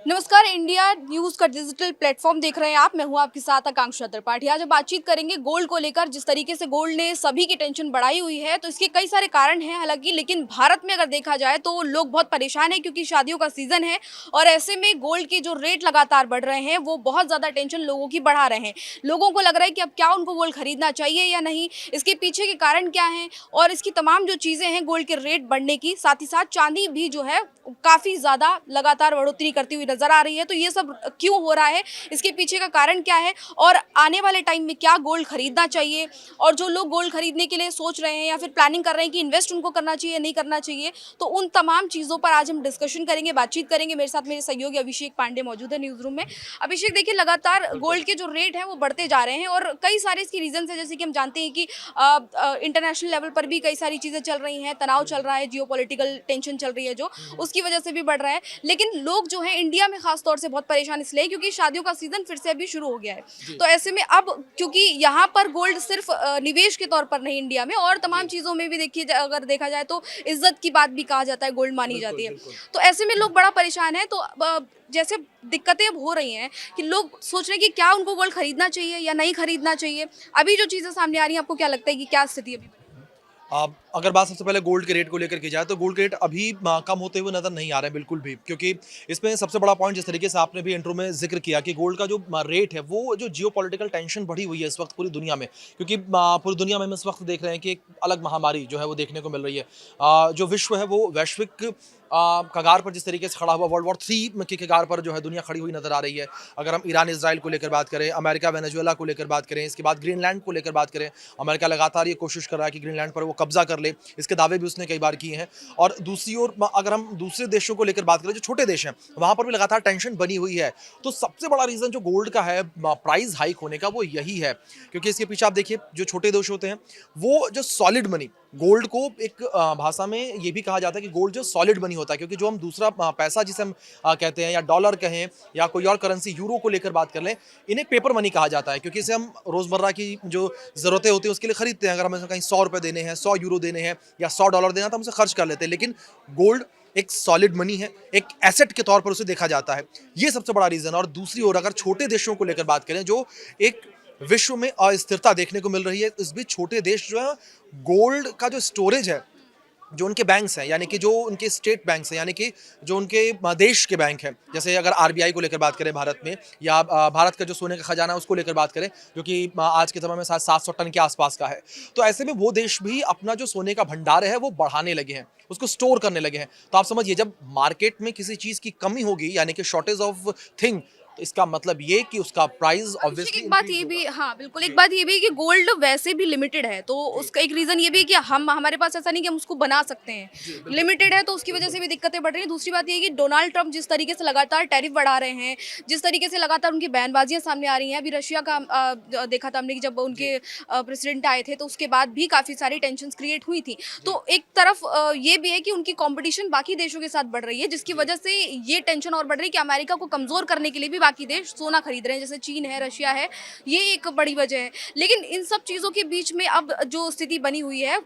नमस्कार। India news का digital platform देख रहे हैं आप। मैं हूं आपके साथ आकांक्षा त्रिपाठी। आज हम बातचीत करेंगे गोल्ड को लेकर। जिस तरीके से गोल्ड ने सभी की टेंशन बढ़ाई हुई है, तो इसके कई सारे कारण हैं हालांकि, लेकिन भारत में अगर देखा जाए तो लोग बहुत परेशान हैं क्योंकि शादियों का सीजन है और ऐसे में गोल्ड के जो रेट लगातार बढ़ रहे हैं वो बहुत ज्यादा टेंशन लोगों की बढ़ा रहे हैं। लोगों को लग रहा है कि अब क्या उनको गोल्ड खरीदना चाहिए या नहीं, इसके पीछे के कारण क्या है और इसकी तमाम जो चीजें हैं गोल्ड के रेट बढ़ने की, साथ ही साथ चांदी भी जो है काफी ज्यादा लगातार बढ़ोतरी करती हुई नजर आ रही है। तो ये सब क्यों हो रहा है, इसके पीछे का कारण क्या है और आने वाले टाइम में क्या गोल्ड खरीदना चाहिए, और जो लोग गोल्ड खरीदने के लिए सोच रहे हैं या फिर प्लानिंग कर रहे हैं कि इन्वेस्ट उनको करना चाहिए नहीं करना चाहिए, तो उन तमाम चीज़ों पर आज हम डिस्कशन करेंगे, बातचीत करेंगे। मेरे साथ मेरे सहयोगी अभिषेक पांडे मौजूद है न्यूज़ रूम में। अभिषेक, देखिए लगातार गोल्ड के जो रेट हैं वो बढ़ते जा रहे हैं और कई सारे इसकी रीजन है। जैसे कि हम जानते हैं कि इंटरनेशनल लेवल पर भी कई सारी चीज़ें चल रही हैं, तनाव चल रहा है, जियोपॉलिटिकल टेंशन चल रही है जो उसकी वजह से भी बढ़ रहा है। लेकिन लोग जो हैं इंडिया में खास तौर से बहुत परेशान इसलिए क्योंकि शादियों का सीजन फिर से अभी शुरू हो गया है। तो ऐसे में अब क्योंकि यहाँ पर गोल्ड सिर्फ निवेश के तौर पर नहीं, इंडिया में और तमाम चीज़ों में भी देखिए अगर देखा जाए तो इज्जत की बात भी कहा जाता है, गोल्ड मानी जाती है। तो ऐसे में लोग बड़ा परेशान है। तो जैसे दिक्कतें अब हो रही हैं कि लोग सोच रहे हैं कि क्या उनको गोल्ड खरीदना चाहिए या नहीं खरीदना चाहिए। अभी जो चीज़ें सामने आ रही हैं, आपको क्या लगता है कि क्या स्थिति अभी? अगर बात सबसे पहले गोल्ड के रेट को लेकर की जाए तो गोल्ड के रेट अभी कम होते हुए नज़र नहीं आ रहे हैं बिल्कुल भी, क्योंकि इसमें सबसे बड़ा पॉइंट जिस तरीके से आपने भी इंट्रो में जिक्र किया कि गोल्ड का जो रेट है वो जो जियोपॉलिटिकल टेंशन बढ़ी हुई है इस वक्त पूरी दुनिया में, क्योंकि पूरी दुनिया में हम इस वक्त देख रहे हैं कि एक अलग महामारी जो है वो देखने को मिल रही है। जो विश्व है वो वैश्विक कगार पर जिस तरीके से खड़ा हुआ, वर्ल्ड वॉर 3 की कगार पर जो है दुनिया खड़ी हुई नजर आ रही है। अगर हम ईरान इसराइल को लेकर बात करें, अमेरिका वेनेजुएला को लेकर बात करें, इसके बाद ग्रीनलैंड को लेकर बात करें, अमेरिका लगातार ये कोशिश कर रहा है कि ग्रीनलैंड पर वो कब्जा कर ले, इसके दावे भी उसने कई बार किए हैं। और दूसरी ओर अगर हम दूसरे देशों को लेकर बात करें जो छोटे देश हैं, वहां पर भी लगातार टेंशन बनी हुई है। तो सबसे बड़ा रीजन जो गोल्ड का है प्राइस हाइक होने का वो यही है, क्योंकि इसके पीछे आप देखिए जो छोटे देश होते हैं वो जो सॉलिड मनी, गोल्ड को एक भाषा में ये भी कहा जाता है कि गोल्ड जो सॉलिड मनी होता है, क्योंकि जो हम दूसरा पैसा जिसे हम कहते हैं या डॉलर कहें या कोई और करेंसी यूरो को लेकर बात कर लें, इन्हें पेपर मनी कहा जाता है, क्योंकि इसे हम रोजमर्रा की जो जरूरतें होती है उसके लिए खरीदते हैं। अगर हमें कहीं 100 रुपए देने हैं, 100 यूरो देने हैं या 100 डॉलर देना, तो हम उसे खर्च कर लेते हैं। लेकिन गोल्ड एक सॉलिड मनी है, एक एसेट के तौर पर उसे देखा जाता है। ये सबसे बड़ा रीजन है। और दूसरी ओर अगर छोटे देशों को लेकर बात करें, जो एक विश्व में अस्थिरता देखने को मिल रही है, इस बीच छोटे देश जो है गोल्ड का जो स्टोरेज है, जो उनके बैंक्स हैं, यानी कि जो उनके स्टेट बैंक्स हैं, यानी कि जो उनके देश के बैंक हैं, जैसे अगर आरबीआई को लेकर बात करें भारत में, या भारत का जो सोने का खजाना है उसको लेकर बात करें, जो कि आज के समय में 700 टन के आसपास का है। तो ऐसे में वो देश भी अपना जो सोने का भंडार है वो बढ़ाने लगे हैं, उसको स्टोर करने लगे हैं। तो आप समझिए जब मार्केट में किसी चीज़ की कमी होगी, यानी कि शॉर्टेज ऑफ थिंग, तो इसका मतलब ये कि उसका प्राइस अभिषेक, ऑब्वियसली एक बात इंक्रीज ये होगा। भी, हाँ बिल्कुल, एक बात ये भी है कि गोल्ड वैसे भी लिमिटेड है, तो उसका एक रीजन ये भी है कि हम हमारे पास ऐसा नहीं कि हम उसको बना सकते हैं, लिमिटेड है, तो उसकी वजह से भी दिक्कतें बढ़ रही हैं। दूसरी बात ये है कि डोनाल्ड ट्रंप जिस तरीके से लगातार टैरिफ बढ़ा रहे हैं, जिस तरीके से लगातार उनकी बयानबाजियां सामने आ रही हैं। अभी रशिया का देखा था हमने कि जब उनके प्रेसिडेंट आए थे तो उसके बाद भी काफी सारी टेंशन क्रिएट हुई थी। तो एक तरफ ये भी है कि उनकी कंपटीशन बाकी देशों के साथ बढ़ रही है, जिसकी वजह से ये टेंशन और बढ़ रही है कि अमेरिका को कमजोर करने के लिए भी बाकी देश सोना खरीद रहे हैं, जैसे चीन है, रशिया है। ये एक बड़ी वजह है। लेकिन इन सब चीज़ों के बीच में अब जो स्थिति बनी हुई है,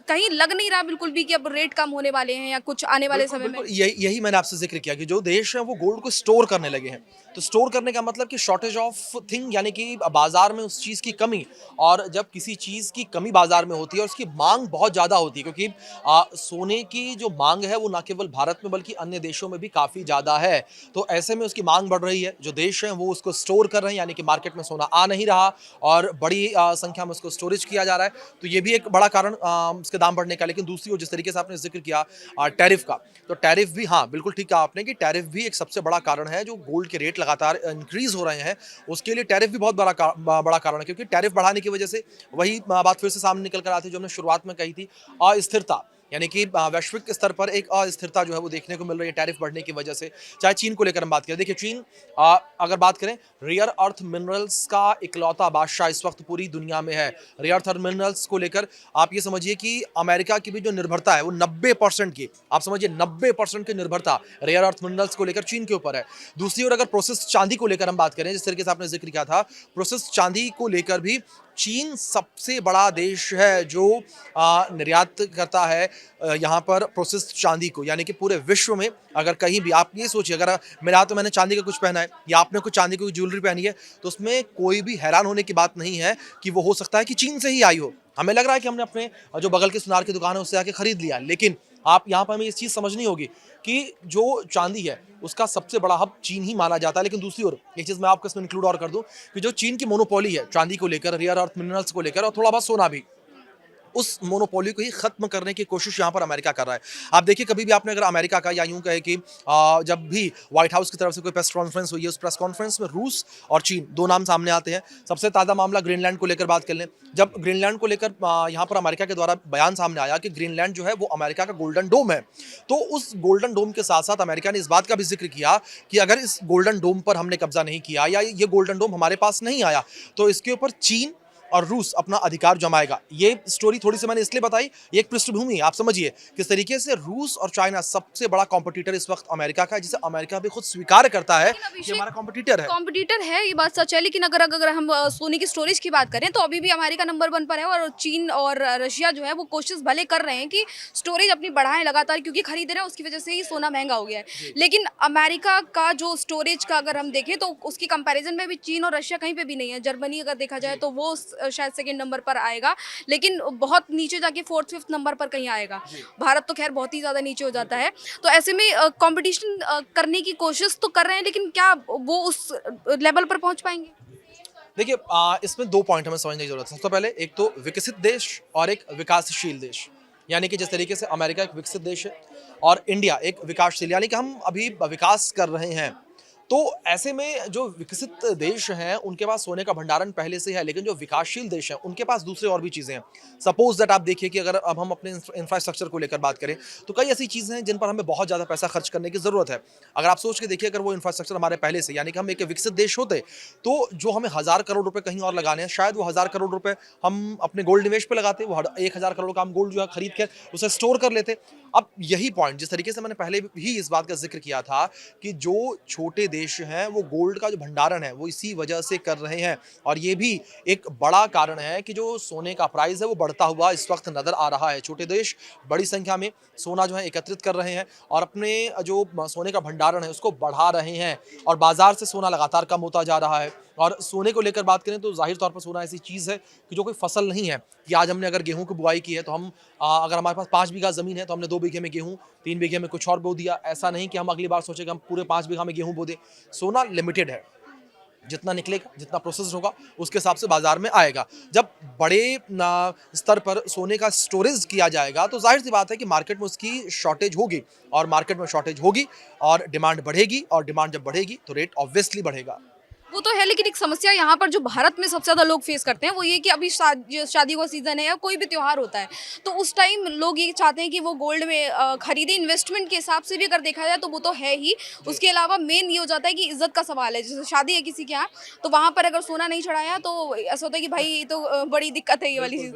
कहीं लग नहीं रहा बिल्कुल भी कि अब रेट कम होने वाले हैं या कुछ आने वाले बिल्कुल, समय में। बिल्कुल। यही यही मैंने आपसे ज़िक्र किया कि जो देश हैं वो गोल्ड को स्टोर करने लगे हैं। तो स्टोर करने का मतलब कि शॉर्टेज ऑफ थिंग, यानी कि बाज़ार में उस चीज़ की कमी। और जब किसी चीज़ की कमी बाज़ार में होती है और उसकी माँग बहुत ज़्यादा होती है, क्योंकि सोने की जो माँग है वो ना केवल भारत में बल्कि अन्य देशों में भी काफ़ी ज़्यादा है। तो ऐसे में उसकी माँग बढ़ रही है, जो देश हैं वो उसको स्टोर कर रहे हैं, यानी कि मार्केट में सोना आ नहीं रहा और बड़ी संख्या में उसको स्टोरेज किया जा रहा है। तो ये भी एक बड़ा कारण उसके दाम बढ़ने का। लेकिन दूसरी ओर जिस तरीके से आपने ज़िक्र किया टैरिफ का, तो टैरिफ भी, हाँ बिल्कुल ठीक कहा आपने कि टैरिफ भी एक सबसे बड़ा कारण है। जो गोल्ड के रेट लगातार इंक्रीज हो रहे हैं उसके लिए टैरिफ भी बहुत बड़ा कारण है, क्योंकि टैरिफ बढ़ाने की वजह से वही बात फिर से सामने निकल कर आती है जो हमने शुरुआत में कही थी, अस्थिरता, यानी कि वैश्विक स्तर पर एक अस्थिरता जो है वो देखने को मिल रही है टैरिफ बढ़ने की वजह से। चाहे चीन को लेकर हम बात करें, देखिए चीन अगर बात करें, रेयर अर्थ मिनरल्स का इकलौता बादशाह इस वक्त पूरी दुनिया में है। रेयर अर्थ मिनरल्स को लेकर आप ये समझिए कि अमेरिका की भी जो निर्भरता है वो 90% की, आप समझिए 90% की निर्भरता रेयर अर्थ मिनरल्स को लेकर चीन के ऊपर है। दूसरी ओर अगर प्रोसेस चांदी को लेकर हम बात करें, जिस तरीके से आपने जिक्र किया था, प्रोसेस चांदी को लेकर भी चीन सबसे बड़ा देश है जो निर्यात करता है यहाँ पर प्रोसेस्ड चांदी को, यानी कि पूरे विश्व में अगर कहीं भी आप ये सोचिए, अगर मेरे हाथ में मैंने चांदी का कुछ पहना है या आपने कुछ चांदी की ज्वेलरी पहनी है, तो उसमें कोई भी हैरान होने की बात नहीं है कि वो हो सकता है कि चीन से ही आई हो। हमें लग रहा है कि हमने अपने जो बगल की सुनार की दुकान है उससे आके खरीद लिया, लेकिन आप यहाँ पर हमें इस चीज़ समझनी होगी कि जो चांदी है उसका सबसे बड़ा हब चीन ही माना जाता है। लेकिन दूसरी ओर एक चीज़ मैं आपको इसमें इंक्लूड और कर दूं कि जो चीन की मोनोपोली है चांदी को लेकर, रेयर अर्थ मिनरल्स को लेकर और थोड़ा बहुत सोना भी, उस मोनोपोली को ही खत्म करने की कोशिश यहाँ पर अमेरिका कर रहा है। आप देखिए, कभी भी आपने अगर अमेरिका का या यूं कहे कि जब भी व्हाइट हाउस की तरफ से कोई प्रेस कॉन्फ्रेंस हुई है, उस प्रेस कॉन्फ्रेंस में रूस और चीन दो नाम सामने आते हैं। सबसे ताज़ा मामला ग्रीनलैंड को लेकर बात कर लें। जब ग्रीनलैंड को लेकर यहाँ पर अमेरिका के द्वारा बयान सामने आया कि ग्रीनलैंड जो है वो अमेरिका का गोल्डन डोम है, तो उस गोल्डन डोम के साथ साथ अमेरिका ने इस बात का भी जिक्र किया कि अगर इस गोल्डन डोम पर हमने कब्जा नहीं किया या ये गोल्डन डोम हमारे पास नहीं आया, तो इसके ऊपर चीन और रूस अपना अधिकार जमाएगा। ये स्टोरी थोड़ी सी मैंने इसलिए बताई, ये एक पृष्ठभूमि है, आप समझिए किस तरीके से रूस और चाइना सबसे बड़ा कॉम्पिटिटर इस वक्त अमेरिका का है, जिसे अमेरिका भी खुद स्वीकार करता है कि हमारा कॉम्पिटिटर है। कॉम्पिटिटर है, ये बात सच है, लेकिन अगर हम सोने की स्टोरेज की बात करें तो अभी भी अमेरिका नंबर 1 पर है और चीन और रशिया जो है वो कोशिश भले कर रहे हैं कि स्टोरेज अपनी बढ़ाएं लगातार, क्योंकि खरीद रहे हैं, उसकी वजह से ही सोना महंगा हो गया है। लेकिन अमेरिका का जो स्टोरेज का अगर हम देखें तो उसकी कंपैरिजन में भी चीन और रशिया कहीं पे भी नहीं है। जर्मनी अगर देखा जाए तो वो शायद सेकंड नंबर पर आएगा, लेकिन बहुत नीचे जाके 4th 5th नंबर पर कहीं आएगा। भारत तो खैर बहुत ही ज़्यादा नीचे हो जाता है। तो ऐसे में कंपटीशन करने की कोशिश तो कर रहे हैं, लेकिन क्या वो उस लेवल पर पहुंच पाएंगे? देखिए, इसमें 2 पॉइंट हमें समझने की जरूरत है। सबसे पहले एक तो विकसित देश और एक विकासशील देश, यानी कि जिस तरीके से अमेरिका एक विकसित देश है और इंडिया एक विकासशील, यानी कि हम अभी विकास कर रहे हैं। तो ऐसे में जो विकसित देश हैं उनके पास सोने का भंडारण पहले से है, लेकिन जो विकासशील देश हैं उनके पास दूसरे और भी चीज़ें हैं। सपोज दैट आप देखिए कि अगर अब हम अपने इंफ्रास्ट्रक्चर को लेकर बात करें, तो कई ऐसी चीज़ें हैं जिन पर हमें बहुत ज़्यादा पैसा खर्च करने की ज़रूरत है। अगर आप सोच के देखिए, अगर वो इंफ्रास्ट्रक्चर हमारे पहले से, यानी कि हम एक विकसित देश होते, तो जो हमें 1000 करोड़ रुपए कहीं और लगाने हैं, शायद वो 1000 करोड़ रुपए हम अपने गोल्ड निवेश पे लगाते, वो 1000 करोड़ का हम गोल्ड जो है खरीद कर उसे स्टोर कर लेते। अब यही पॉइंट, जिस तरीके से मैंने पहले भी इस बात का जिक्र किया था कि जो छोटे देश हैं वो गोल्ड का जो भंडारण है वो इसी वजह से कर रहे हैं, और ये भी एक बड़ा कारण है कि जो सोने का प्राइस है वो बढ़ता हुआ इस वक्त नजर आ रहा है। छोटे देश बड़ी संख्या में सोना जो है एकत्रित कर रहे हैं और अपने जो सोने का भंडारण है उसको बढ़ा रहे हैं, और बाजार से सोना लगातार कम होता जा रहा है। और सोने को लेकर बात करें तो जाहिर तौर पर सोना ऐसी चीज़ है कि जो कोई फसल नहीं है कि आज हमने अगर गेहूं की बुआई की है तो हम अगर हमारे पास 5 बीघा ज़मीन है तो हमने 2 बीघे में गेहूं, 3 बीघे में कुछ और बो दिया। ऐसा नहीं कि हम अगली बार सोचें कि हम पूरे 5 बीघा में गेहूं बो दें। सोना लिमिटेड है, जितना निकलेगा, जितना प्रोसेस होगा उसके हिसाब से बाजार में आएगा। जब बड़े स्तर पर सोने का स्टोरेज किया जाएगा तो जाहिर सी बात है कि मार्केट में उसकी शॉर्टेज होगी, और मार्केट में शॉर्टेज होगी और डिमांड बढ़ेगी, और डिमांड जब बढ़ेगी तो रेट ऑब्वियसली बढ़ेगा। वो तो है, लेकिन एक समस्या यहाँ पर जो भारत में सबसे ज़्यादा लोग फेस करते हैं वो ये कि अभी शादी का सीज़न है या कोई भी त्यौहार होता है, तो उस टाइम लोग ये चाहते हैं कि वो गोल्ड में खरीदें। इन्वेस्टमेंट के हिसाब से भी अगर देखा जाए तो वो तो है ही, उसके अलावा मेन ये हो जाता है कि इज्जत का सवाल है। जैसे शादी है किसी के यहाँ, तो वहाँ पर अगर सोना नहीं चढ़ाया तो ऐसा होता है कि भाई ये तो बड़ी दिक्कत है, ये वाली चीज़,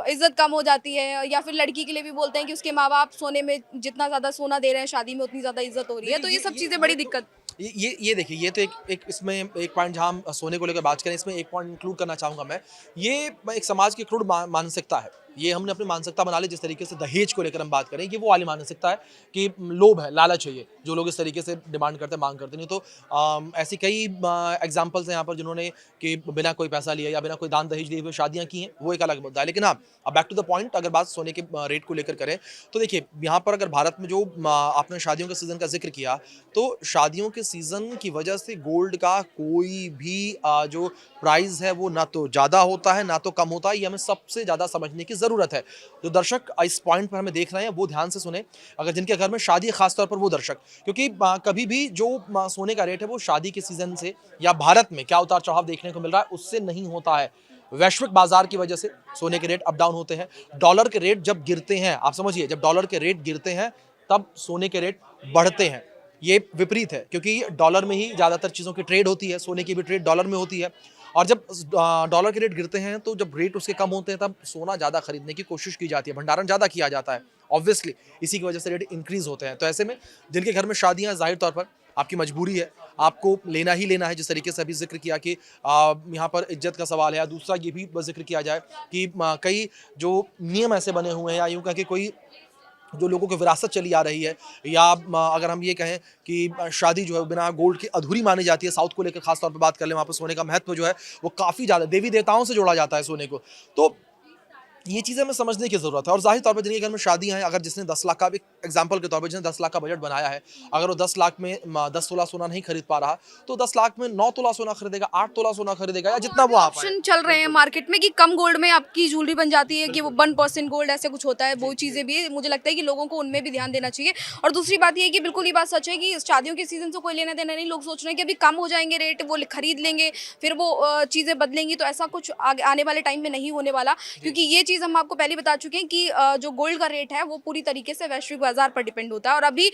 इज्जत कम हो जाती है। या फिर लड़की के लिए भी बोलते हैं कि उसके माँ बाप सोने में जितना ज़्यादा सोना दे रहे हैं शादी में उतनी ज़्यादा इज्जत हो रही है, तो ये सब चीज़ें बड़ी दिक्कत। ये देखिए, ये तो एक इसमें एक पॉइंट, जहाँ हम सोने को लेकर बात करें, इसमें एक पॉइंट इंक्लूड करना चाहूँगा मैं। ये एक समाज की क्रूर मानसिकता है। ये हमने अपनी मानसिकता बना ली। जिस तरीके से दहेज को लेकर हम बात करें, ये वो वाली मानसिकता है कि लोभ है, लालच है, ये जो लोग इस तरीके से डिमांड करते हैं, मांग करते नहीं। तो ऐसी कई एग्जाम्पल्स हैं यहाँ पर जिन्होंने कि बिना कोई पैसा लिए या बिना कोई दान दहेज लिए हुए शादियाँ की हैं, वो एक अलग मुद्दा है। लेकिन हाँ, अब बैक टू द पॉइंट, अगर बात सोने के रेट को लेकर करें तो देखिए, यहाँ पर अगर भारत में जो आपने शादियों के सीज़न का जिक्र किया, तो शादियों के सीज़न की वजह से गोल्ड का कोई भी जो प्राइस है वो ना तो ज़्यादा होता है ना तो कम होता है। ये हमें सबसे ज़्यादा समझने की ज़रूरत है। जो दर्शक इस पॉइंट पर हमें देख रहे हैं वो ध्यान से सुने, अगर जिनके घर में शादी है, खासतौर पर वो दर्शक, क्योंकि कभी भी जो सोने का रेट है वो शादी के सीज़न से या भारत में क्या उतार चढ़ाव देखने को मिल रहा है उससे नहीं होता है। वैश्विक बाजार की वजह से सोने के रेट अप डाउन होते हैं। डॉलर के रेट जब गिरते हैं, आप समझिए, जब डॉलर के रेट गिरते हैं तब सोने के रेट बढ़ते हैं। ये विपरीत है, क्योंकि डॉलर में ही ज़्यादातर चीज़ों की ट्रेड होती है, सोने की भी ट्रेड डॉलर में होती है। और जब डॉलर के रेट गिरते हैं तो जब रेट उसके कम होते हैं तब सोना ज़्यादा खरीदने की कोशिश की जाती है, भंडारण ज़्यादा किया जाता है। ऑब्वियसली इसी की वजह से रेट इंक्रीज होते हैं। तो ऐसे में जिनके घर में शादियाँ, जाहिर तौर पर आपकी मजबूरी है, आपको लेना ही लेना है। जिस तरीके से अभी ज़िक्र किया कि यहाँ पर इज़्ज़त का सवाल है, या दूसरा ये भी ज़िक्र किया जाए कि कई जो नियम ऐसे बने हुए हैं, या यूँ कहें कि कोई जो लोगों की विरासत चली आ रही है, या अगर हम ये कहें कि शादी जो है वो बिना गोल्ड के अधूरी मानी जाती है। साउथ को लेकर खास तौर पे बात कर लें, वहाँ पे सोने का महत्व जो है वो काफ़ी ज़्यादा, देवी-देवताओं से जोड़ा जाता है सोने को। तो ये चीज़ें हमें समझने की ज़रूरत है, और ज़ाहिर तौर पे जिनके घर में शादियाँ हैं, अगर जिसने 10 लाख का, एक एग्ज़ाम्पल के तौर पे जिसने 10 लाख का बजट बनाया है, अगर वो 10 लाख में 10 तोला सोना नहीं खरीद पा रहा, तो 10 लाख में 9 तोला सोना खरीदेगा, 8 तोला सोना खरीदेगा, या जितना वो आ पाए। ऑप्शन चल रहे हैं मार्केट में कि कम गोल्ड में आपकी ज्वेलरी बन जाती है, कि वो 1% गोल्ड ऐसे कुछ होता है, वो चीज़ें भी मुझे लगता है कि लोगों को उनमें भी ध्यान देना चाहिए। और दूसरी बात ये है कि बिल्कुल ये बात सच है कि शादियों के सीज़न से कोई लेना देना नहीं। लोग सोच रहे हैं कि अभी कम हो जाएँगे रेट, वो खरीद लेंगे, फिर वो चीज़ें बदलेंगी, तो ऐसा कुछ आगे आने वाले टाइम में नहीं होने वाला। क्योंकि ये चीज़ हम आपको पहले बता चुके हैं कि जो गोल्ड का रेट है वो पूरी तरीके से वैश्विक बाज़ार पर डिपेंड होता है। और अभी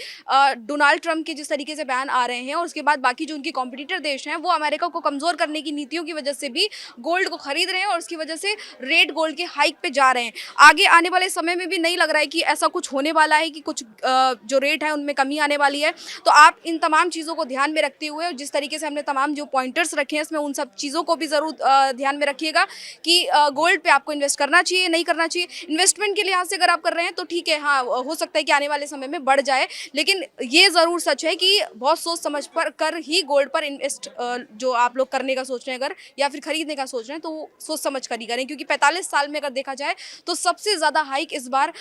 डोनाल्ड ट्रंप के जिस तरीके से बयान आ रहे हैं, और उसके बाद बाकी जो उनके कॉम्पिटिटर देश हैं, वो अमेरिका को कमज़ोर करने की नीतियों की वजह से भी गोल्ड को खरीद रहे हैं, और उसकी वजह से रेट गोल्ड के हाइक पे जा रहे हैं। आगे आने वाले समय में भी नहीं लग रहा है कि ऐसा कुछ होने वाला है कि कुछ जो रेट है उनमें कमी आने वाली है। तो आप इन तमाम चीज़ों को ध्यान में रखते हुए, और जिस तरीके से हमने तमाम जो पॉइंटर्स रखे हैं इसमें, उन सब चीज़ों को भी ज़रूर ध्यान में रखिएगा कि गोल्ड पे आपको इन्वेस्ट करना चाहिए, नहीं करना चाहिए। इन्वेस्टमेंट के लिहाज से अगर आप कर रहे हैं तो ठीक है, हाँ, हो सकता है कि आने वाले समय में बढ़ जाए, लेकिन ये ज़रूर सच है कि बहुत सोच समझ पर कर ही गोल्ड पर इन्वेस्ट जो आप लोग करने का सोच रहे हैं अगर, या फिर खरीदने का सोच रहे हैं, तो वो सोच समझ कर ही करें। क्योंकि 45 साल में अगर देखा जाए तो सबसे ज़्यादा हाइक इस बार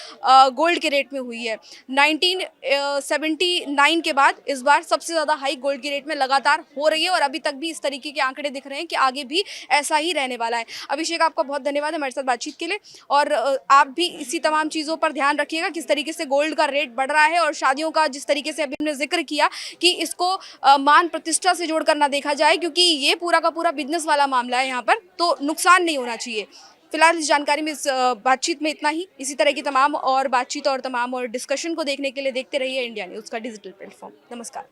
गोल्ड के रेट में हुई है। 1979 के बाद इस बार सबसे ज़्यादा हाइक गोल्ड के रेट में लगातार हो रही है, और अभी तक भी इस तरीके के आंकड़े दिख रहे हैं कि आगे भी ऐसा ही रहने वाला है। अभिषेक, आपका बहुत धन्यवाद हमारे साथ बातचीत के लिए, और आप भी इसी तमाम चीज़ों पर ध्यान रखिएगा किस तरीके से गोल्ड का रेट बढ़ रहा है, और शादियों का जिस तरीके से अभी हमने जिक्र किया कि इसको मान प्रतिष्ठा से जोड़कर ना देखा जाए, क्योंकि ये पूरा का पूरा बिजनेस वाला मामला है यहाँ पर, तो नुकसान नहीं होना चाहिए। फिलहाल इस जानकारी में, इस बातचीत में इतना ही। इसी तरह की तमाम और बातचीत और तमाम और डिस्कशन को देखने के लिए देखते रहिए इंडिया न्यूज़ का डिजिटल प्लेटफॉर्म। नमस्कार।